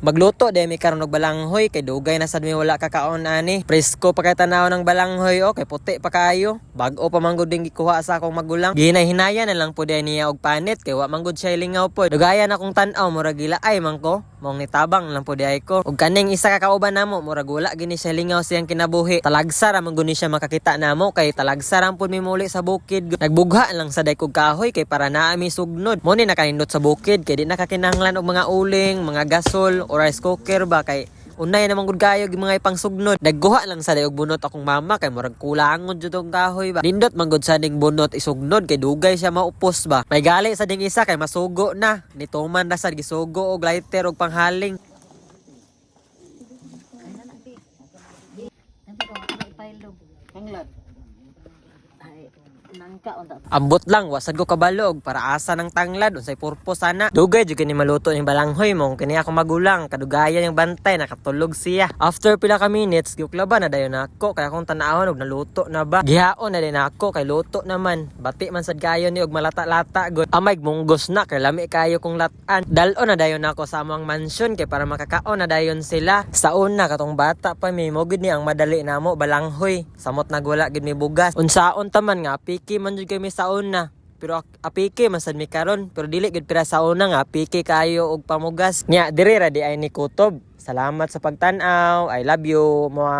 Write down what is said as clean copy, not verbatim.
Magluto de mi karon og balanghoy kay dugay na sad mi wala kakaon ani. Presko pa kay tanaw ng balanghoy kay puti pa kaayo. Bag-o pa manggod ding gikuha sa akong magulang. Ginay-hinaya na lang pud niya og panit kay wa manggod siya lingaw pod. Dugayan akong tan-aw murag gilaay man ko. Mong nitabang lang pud ay ko. Ug kaning isa ka kauban namo murag wala gini siya lingaw siyang kinabuhi. Talagsa ra man guni siya makakita namo kay talagsa ra pud mi muli sa bukid. Nagbugha lang sa day kog kahoy kay para naa mi sugnod. Mo ni nakanindot sa bukid kay di nakakinahanglan og mga uling, mga gasol o rice cooker ba kay unay namang gud kayo mga ipang sugnod. Nagguha lang sa dayog bunot akong mama kay murag kulangon jud tong kahoy ba. Nindot man gud sa ding bunot isugnod kay dugay siya maupos ba. May gali sa ding isa kay masugo na. Nituman ra sad gisugo og lighter og panghaling. Ambot lang, wasad ko kabalog para asa ng tanglad unsay purpose sana. Dugay jud kini maluto ning balanghoy mo kini ako magulang, kadugayan yung bantay nakatulog siya. After pila ka minutes, giuklaban na dayon nako kay akong tan-awon og naluto na ba. Gihaon na din ako kay luto naman. Bati man sad kayo ni og malata-lata gud. Amay munggos na kay lami kayo kong latan. Dalon na dayon nako sa among mansion kay para makakaon na dayon sila. Sa una katong bata pa mi mo gid ni ang madali namo balanghoy. Samot nagwala gid mi bugas. Unsaon taman nga piki man jud kami sa una. Pero apike man sad mi karon, pero dili gid pira sa una nga apike kayo og pamugas. Nya diri ra di ay ni kutob. Salamat sa pagtan-aw. I love you. Mga